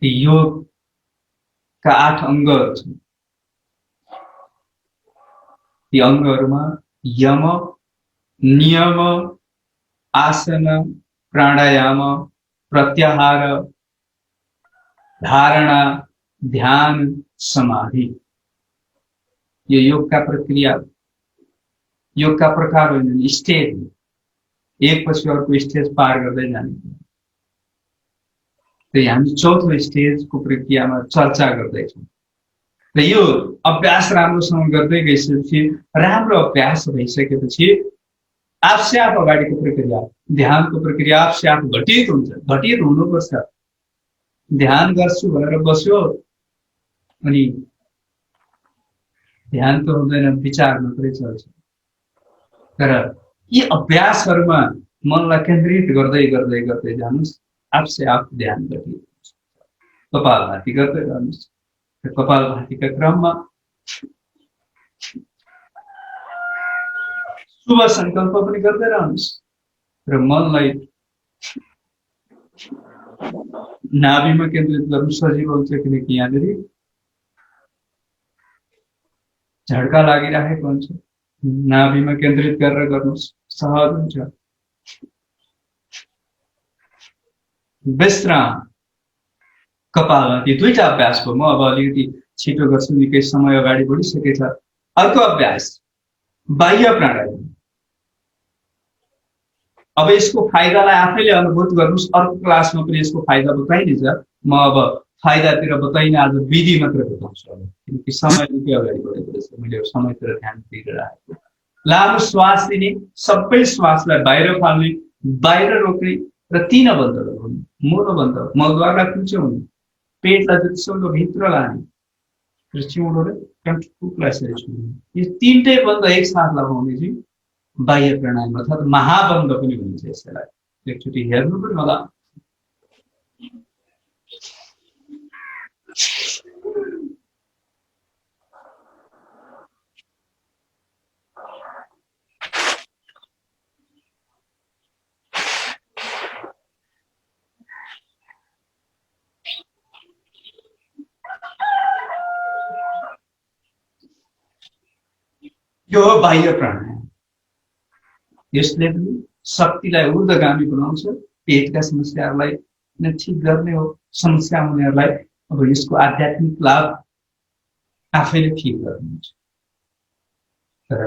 योगका 8 अङ्गहरू छन्। ती अङ्गहरूमा यम, नियम, आसन, प्राणायाम, प्रत्याहार, धारणा, ध्यान, समाधि, यो योगका प्रक्रिया, योगका प्रकार होइन, स्टेज। एक पछि अर्को स्टेज पार गर्दै जाने। हामी चौथो स्टेजको प्रक्रियामा चर्चा गर्दैछौँ र यो अभ्यास राम्रोसँग गर्दै गइसकेपछि, राम्रो अभ्यास भइसकेपछि आफसे आफ अगाडिको प्रक्रिया, ध्यानको प्रक्रिया आफसे आफ घटित हुन्छ। घटित हुनुपर्छ। ध्यान गर्छु भनेर बस्यो अनि ध्यान त हुँदैन, विचार मात्रै चल्छ। तर यी अभ्यासहरूमा मनलाई केन्द्रित गर्दै गर्दै गर्दै जानुहोस्, आफसे आफ ध्यान घटित हुन्छ। कपालभाती गर्दै रहनुहोस्। कपालभातीका क्रममा शुभ संकल्प पनि गर्दै रहनुहोस् र मनलाई नाभिमा केन्द्रित गर्नु सजिलो हुन्छ, किनकि यहाँनिर झड्का लागिरहेको हुन्छ। नाभिमा केन्द्रित गरेर गर्नुहोस्, सहज हुन्छ। विश्राम। कपालभाती 2टा अभ्यास भयो। म अब अलिकति छिटो गर्छु, निकै समय अगाडि बढिसकेछ। अर्को अभ्यास बाह्य प्राणायाम। अब यसको फाइदालाई आफैले अनुभूत गर्नुहोस्। अर्को क्लासमा पनि यसको फाइदा बताइनेछ। म अब फाइदातिर बताइन, आज विधि मात्र बताउँछु अब, किनकि समय निकै अगाडि बढेको रहेछ। मैले समयतिर ध्यान दिइरहेको। लामो श्वास लिने, सबै श्वासलाई बाहिर फाल्ने, बाहिर रोक्ने र 3 बन्द लगाउने। मुलो बन्द, मलद्वारलाई कुच्याउने, पेटलाई जतिसक्दो भित्र लाने र चिउँडोले कण्ठपुकलाई यसरी छुने। यो 3टै बन्द एकसाथ लगाउने चाहिँ बाह्य प्राणायाम अर्थात् महाबन्द पनि भनिन्छ यसलाई। एकचोटि हेर्नु पनि होला। यो हो बाह्य प्राणायाम। यसले पनि शक्तिलाई ऊर्ध्वगामी बनाउँछ। पेटका समस्याहरूलाई ठिक गर्ने हो। समस्या हुनेहरूलाई अब यसको आध्यात्मिक लाभ आफैले ठिक गर्नुहुन्छ। तर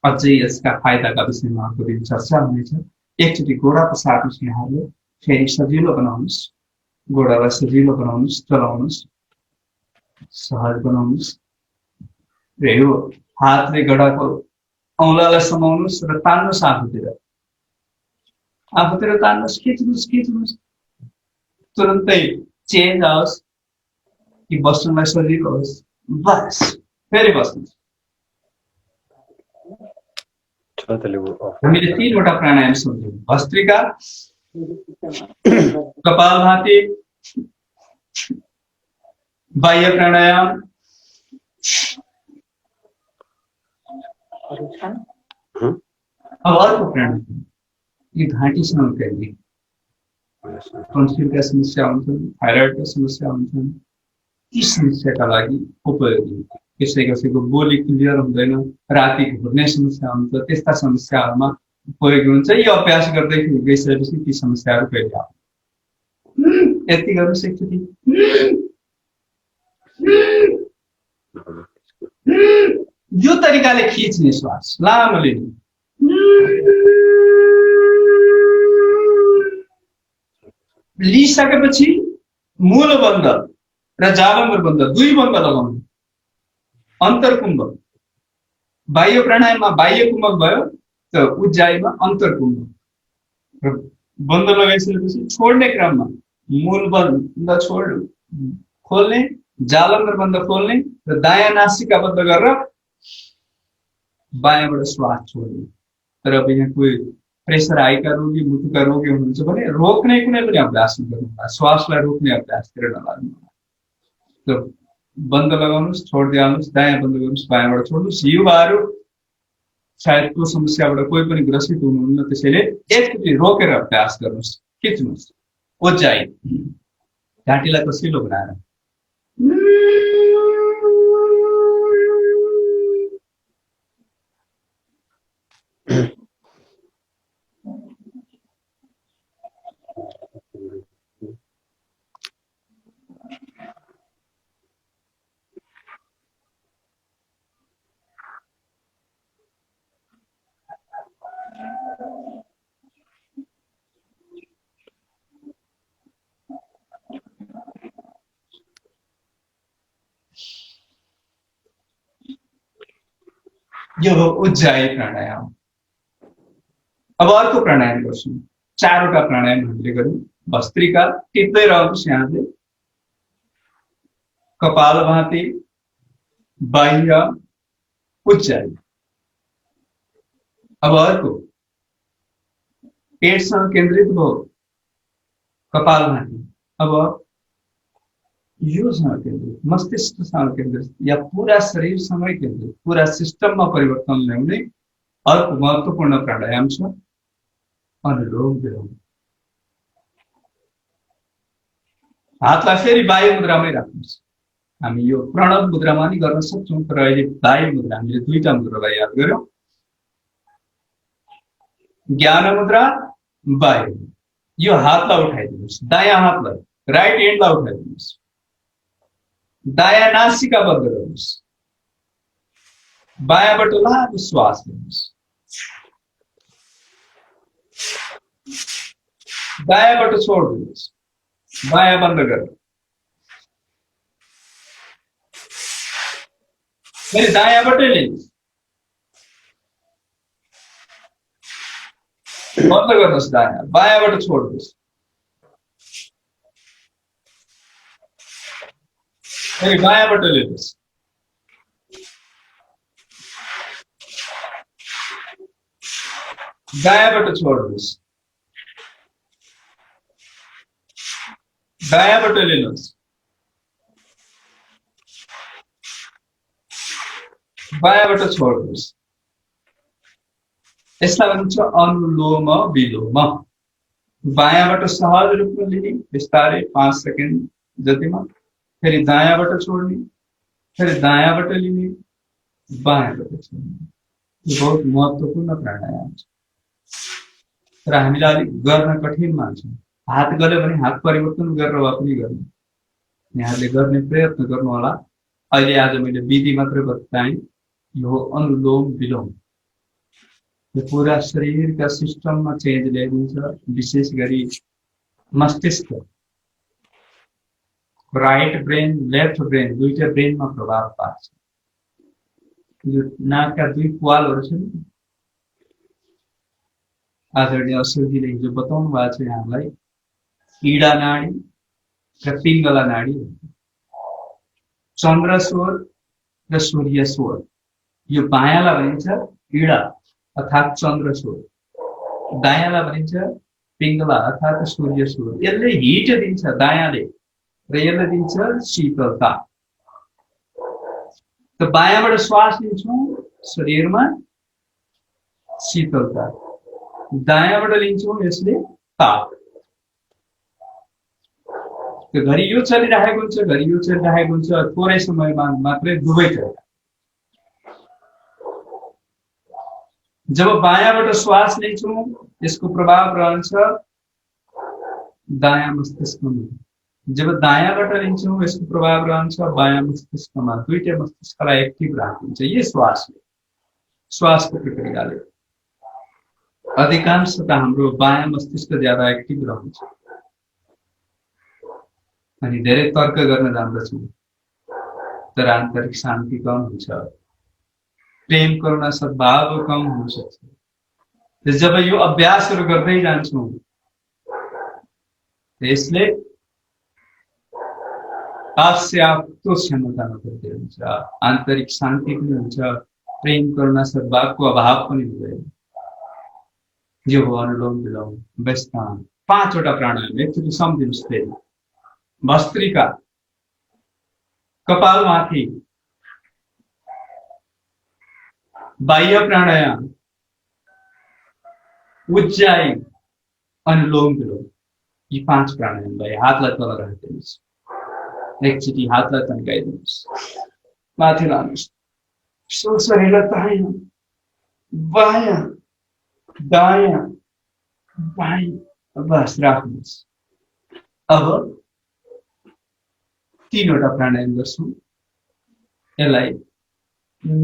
अझै यसका फाइदाका विषयमा अर्को दिन चर्चा हुनेछ। एकचोटि गोडा पसार्नुहोस् यहाँले, फेरि सजिलो बनाउनुहोस्। गोडालाई सजिलो बनाउनुहोस्, चलाउनुहोस्, सहज बनाउनुहोस् र यो हातले गडाको औँलालाई समाउनुहोस् र तान्नुहोस् आफूतिर। आफूतिर तान्नुहोस्, खिच्नुहोस् खिच्नुहोस्, तुरन्तै चेन्ज आओस् कि बस्नुलाई सजिलो होस्। बस फेरि बस्नुहोस्। हामीले 3वटा प्राणायाम सम्झौँ। भस्त्रिका, कपालभाती, बाह्य प्राणायाम। अब अर्को प्राणायाम, यो घाँटीसँग केन्द्रित। टन्सिलका समस्या हुन्छन्, थाइरोइडका समस्या हुन्छन्, ती समस्याका लागि उपयोगी। कसै कसैको बोली क्लियर हुँदैन, राति घुर्ने समस्या हुन्छ, त्यस्ता समस्याहरूमा उपयोगी हुन्छ। यो अभ्यास गर्दै गइसकेपछि ती समस्याहरू कहिले आउँदैन। यति गर्नुहोस् एकचोटि। यो तरिकाले खिच्ने श्वास लामो लिने। लिइसकेपछि मूल बन्ध र जालम्बर बन्ध दुई बन्ध लगाउनु। अन्तरकुम्भ बाह्य प्राणायाममा बाह्य कुम्भक भयो त उज्जाइमा अन्तरकुम्भ र बन्ध लगाइसकेपछि छोड्ने क्रममा मूल बन्ध खोल्ने, जालम्बर बन्ध खोल्ने र दायाँ नासिकाबद्ध गरेर बायाँबाट श्वास छोड्ने। तर अब यहाँ कोही प्रेसर हाईका रोगी, मुटुका रोगी हुनुहुन्छ भने रोक्ने कुनै पनि अभ्यास नगर्नुहोला, श्वासलाई रोक्ने अभ्यासतिर नलाग्नुहोला। त बन्द लगाउनुहोस्, छोड्दै आउनुहोस्, दायाँ बन्द गर्नुहोस्, बायाँबाट छोड्नुहोस्। युवाहरू सायद त्यो समस्याबाट कोही पनि ग्रसित हुनुहुन्न, त्यसैले एकचोटि रोकेर अभ्यास गर्नुहोस्। खिच्नुहोस्, उज्जाइ, घाँटीलाई कसिलो बनाएर यो हो उज्जाई प्राणायाम। अब अर्को प्राणायाम गर्छौँ। चारवटा प्राणायाम हामीले गर्यौँ। भस्त्रिका टिप्दै रहनुहोस् यहाँले। कपालभाति, बाह्य, उज्जाई। अब अर्को पेटसँग केन्द्रित भयो कपालभाति। अब योसँग केन्द्रित, मस्तिष्कसँग केन्द्रित या पूरा शरीरसँगै केन्द्रित, पूरा सिस्टममा परिवर्तन ल्याउने अर्को महत्त्वपूर्ण प्राणायाम छ अनुलोम विलोम। हातलाई फेरि वायु मुद्रामै राख्नुहोस्। हामी यो प्रणव मुद्रामा नि गर्न सक्छौँ, तर अहिले वायु मुद्रा, हामीले दुईटा मुद्रालाई याद गर्यौँ। ज्ञान मुद्रा, वायु। यो हातलाई उठाइदिनुहोस्, दायाँ हातलाई, राइट ह्यान्डलाई उठाइदिनुहोस्। दायाँ नासिका बन्द गर्नुहोस्, बायाँबाट लामो श्वास लिनुहोस्। दायाँबाट छोड्दिनुहोस्, बायाँ बन्द गरेर फेरि दायाँबाटै लिनुहोस्, बन्द गर्नुहोस् दायाँ, बायाँबाट छोड्नुहोस्, फेरि बायाँबाट लिनुहोस्, दायाँबाट छोड्नुहोस्, दायाँबाट लिनुहोस्, बायाँबाट छोड्नुहोस्। यसलाई भनिन्छ अनुलोम विलोम। बायाँबाट सहज रूपमा लिने, बिस्तारै 5 सेकेन्ड जतिमा, फेरि दायाँबाट छोड्ने, फेरि दायाँबाट लिने, बायाँबाट छोड्ने। यो बहुत महत्त्वपूर्ण प्राणायाम छ, तर हामीलाई अलिक गर्न कठिन मान्छ। हात गऱ्यो भने हात परिवर्तन गरेर भए पनि गर्ने, यहाँले गर्ने प्रयत्न गर्नु होला। अहिले आज मैले विधि मात्र बताएँ। यो अनुलोम विलोम, यो पूरा शरीरका सिस्टममा चेन्ज ल्याइदिन्छ, विशेष गरी मस्तिष्क, राइट ब्रेन, लेफ्ट ब्रेन, दुईटा ब्रेनमा प्रभाव पार्छ। यो नाकका दुई प्वालहरू छन्, आदरणीय अशोकजीले हिजो बताउनु भएको छ यहाँलाई, इडा नाडी र पिङ्गला नाडी, चन्द्र स्वर र सूर्य स्वर। यो बायाँलाई भनिन्छ इडा अर्थात् चन्द्र स्वर, दायाँलाई भनिन्छ पिङ्गला अर्थात् सूर्य स्वर। यसले हिट दिन्छ दायाँले र यसले दिन्छ शीतलता। त बायाँबाट श्वास लिन्छौँ, शरीरमा शीतलता, दायाँबाट लिन्छौँ, यसले ताप। घरि यो चलिरहेको हुन्छ, घरि यो चलिरहेको हुन्छ, थोरै समयमा मात्रै दुवै चल्छ। जब बायाँबाट श्वास लिन्छौँ, यसको प्रभाव रहन्छ दायाँ मस्तिष्कमा। जब दायाँबाट लिन्छौँ, यसको प्रभाव रहन्छ बायाँ मस्तिष्कमा। दुईटै मस्तिष्कलाई एक्टिभ राखिन्छ। यो श्वासको प्रक्रियाले अधिकांश त हाम्रो बायाँ मस्तिष्क ज्यादा एक्टिभ रहन्छ। अनि धेरै तर्क गर्न जान्दछौँ तर आन्तरिक शान्ति कम हुन्छ, प्रेम करुणा सद्भाव कम हुन सक्छ। जब यो अभ्यासहरू गर्दै जान्छौँ यसले आफसे आफ्नो क्षमतामा बढ्दै हुन्छ, आन्तरिक शान्ति पनि हुन्छ, प्रेम करुणा सद्भावको अभाव पनि हुँदैन। यो हो अनुलोम विलोम व्यस्तान, 5 वटा प्राणायाम। एकचोटि सम्झिनुहोस् फेरि। भस्त्रिका, कपालमाथि, बाह्य प्राणायाम, उज्जाई, अनुलोम विलोम। यी 5 प्राणायाम भए। हातलाई तल राखिदिनुहोस्, एकचोटि हातलाई तन्काइदिनुहोस्, माथि लानुहोस्, शरीरलाई दायाँ बायाँ दायाँ बायाँ, बस राख्नुहोस्। अब 3 वटा प्राणायाम गर्छौँ। यसलाई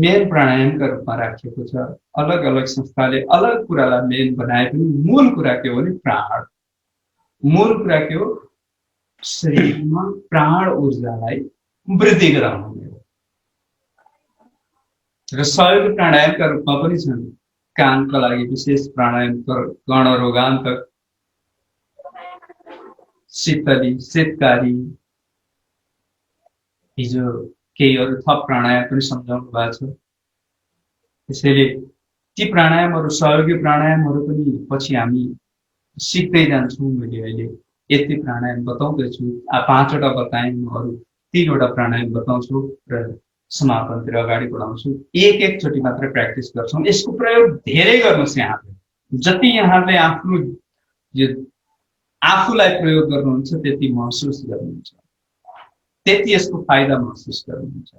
मेन प्राणायामका रूपमा राखिएको छ। अलग अलग संस्थाले अलग कुरालाई मेन बनाए पनि मूल कुरा के हो भने प्राण। मूल कुरा के हो? शरीरमा प्राण ऊर्जालाई वृद्धि गराउने हो। र सहयोगी प्राणायामका रूपमा पनि छन्। कानका लागि विशेष प्राणायाम कर्ण रोगान्तक, शीतली, शीतकारी, हिजो केही अरू थप प्राणायाम पनि सम्झाउनु भएको छ। त्यसैले ती प्राणायामहरू, सहयोगी प्राणायामहरू पनि पछि हामी सिक्दै जान्छौँ। मैले अहिले यति प्राणायाम बताउँदैछु, 5 वटा बताएँ, अरू 3 वटा प्राणायाम बताउँछु र समापनतिर अगाडि बढाउँछु। एक मात्र प्र्याक्टिस गर्छौँ। यसको प्रयोग धेरै गर्नुहोस्। यहाँले जति यहाँले आफूलाई प्रयोग गर्नुहुन्छ त्यति महसुस गर्नुहुन्छ, त्यति यसको फाइदा महसुस गर्नुहुन्छ।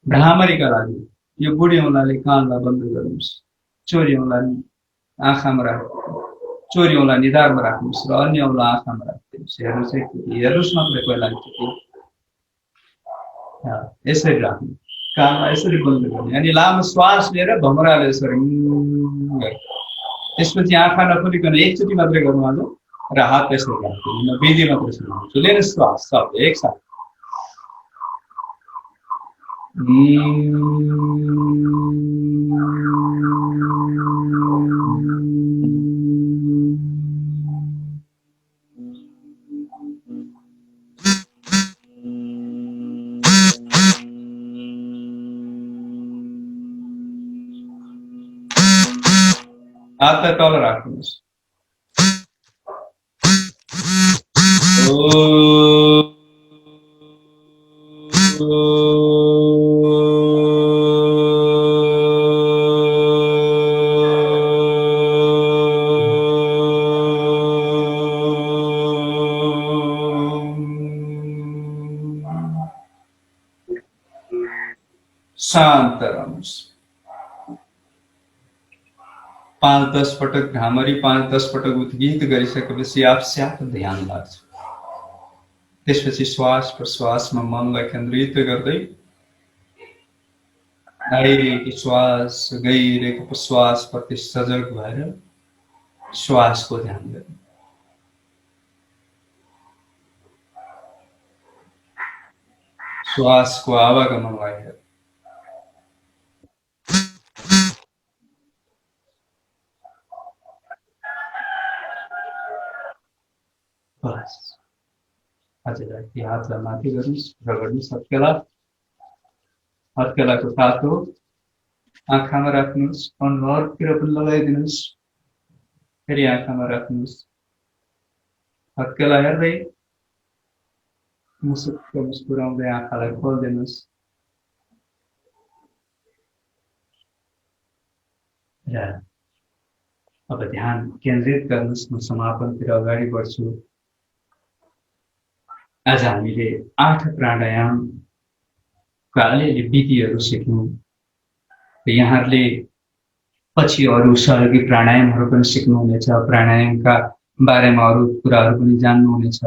भ्रामरीका लागि यो बुढी औँलाले कानलाई बन्द गर्नुहोस्, चोरी औँला आँखामा राख्नुहोस्, चोरी औँला निधारमा राख्नुहोस् र अन्य औँला आँखामा राख्नुहोस्। हेर्नुहोस्, हेर्नुहोस् मात्रै पहिला यसरी राख्नु, कानमा यसरी बन्द गर्ने, अनि लामो श्वास लिएर भमराले यसरी त्यसपछि आँखा नखोलिकन एकचोटि मात्रै गर्नु आज र हात यसरी राख्नु, विधि मात्रै सुनाउँछु। लिएर श्वास सब एकसाथ। हातलाई तल राख्नुहोस्। शान्त रहनुहोस्। 5-10 पटक भ्रामरी, 5-10 पटक उद्गीत गरिसकेपछि आपसे आफू ध्यान लाग्छ। त्यसपछि श्वास प्रश्वासमा मनलाई केन्द्रित गर्दै आइरहेको श्वास गइरहेको प्रश्वास प्रति सजग भएर श्वासको ध्यान गर्नु। श्वासको आवागमनलाई हेर्नु। बस अझै हातलाई माथि गर्नुहोस्, रगड्नुहोस् हत्केला, हत्केलाको तातो आँखामा राख्नुहोस्, अनुहारतिर पनि लगाइदिनुहोस्, फेरि आँखामा राख्नुहोस्, हत्केला हेर्दै मुसुक्क मुस्कुराउँदै आँखालाई खोलिदिनुहोस् र अब ध्यान केन्द्रित गर्नुहोस्। म समापनतिर अगाडि बढ्छु। आज हामीले 8 प्राणायामका अलिअलि विधिहरू सिक्यौँ। यहाँहरूले पछि अरू सहयोगी प्राणायामहरू पनि सिक्नुहुनेछ, प्राणायामका बारेमा अरू कुराहरू पनि जान्नुहुनेछ।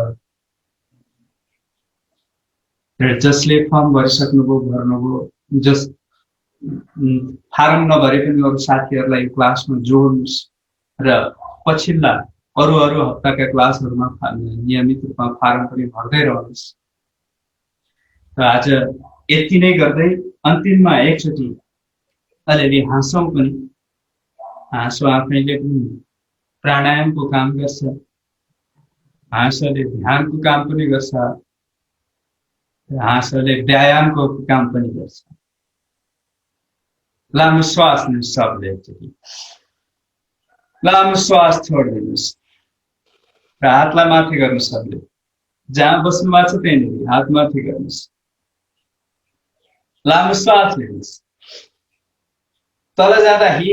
र जसले फर्म भरिसक्नुभयो, भर्नुभयो, जस फारम नभरे पनि अरू साथीहरूलाई क्लासमा जोड्नुहोस् र पछिल्ला अरू अरू हप्ताका क्लासहरूमा नियमित रूपमा फारम पनि भर्दै रहनुहोस्। र आज यति नै गर्दै अन्तिममा एकचोटि अलिअलि हाँसौँ पनि। हाँसो आफैले पनि प्राणायामको काम गर्छ, हाँसोले ध्यानको काम पनि गर्छ, हाँसोले व्यायामको काम पनि गर्छ। लामो श्वास लिनुहोस् सबले एकचोटि। लामो श्वास छोडिदिनुहोस् र हातलाई माथि गर्नुहोस् सबले। जहाँ बस्नु भएको छ त्यहीँनिर हात माथि गर्नुहोस्। लामो श्वास लिनुहोस्। तल जाँदा हि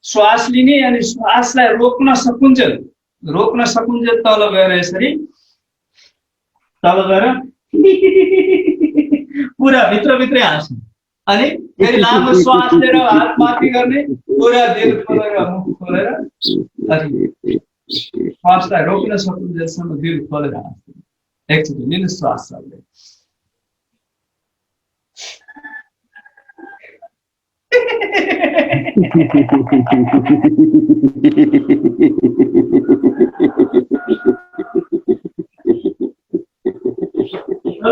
श्वास लिने अनि श्वासलाई रोक्न सकुन्जेल तल गएर यसरी तल गएर पुरा भित्रभित्रै हाँस्नु। अनि फेरि लामो श्वास लिएर हात माथि गर्ने, पुरा दिल खोलेर मुख खोलेर श्वासलाई रोक्न सकुन्जेलसम्म दिल खोलेर हाँस्नु। एकचोटि लिनुहोस् श्वास सबले।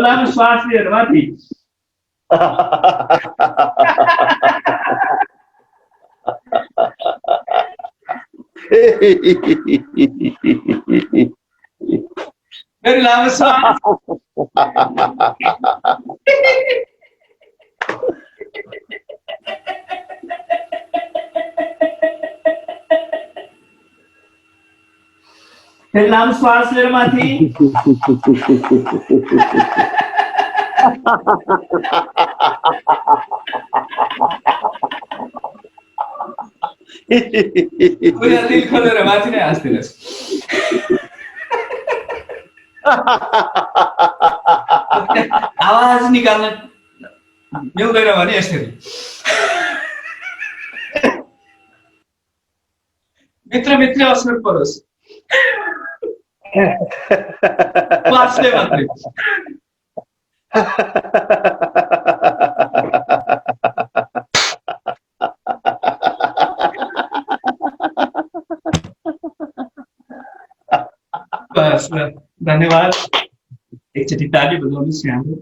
लामो श्वास लिएर माथि। फेरि लामो श्वास। फेरि लामो श्वास लिएर माथि। पुरा दिल खोलेर माथि नै हाँस्दिनुहोस्। आवाज निकाल्न मिल्दैन भने यसरी भित्रभित्रै असर परोस्। श्वासले मात्रै। बस धन्यवाद। एकचोटि ताली बजाउनुहोस् यहाँले।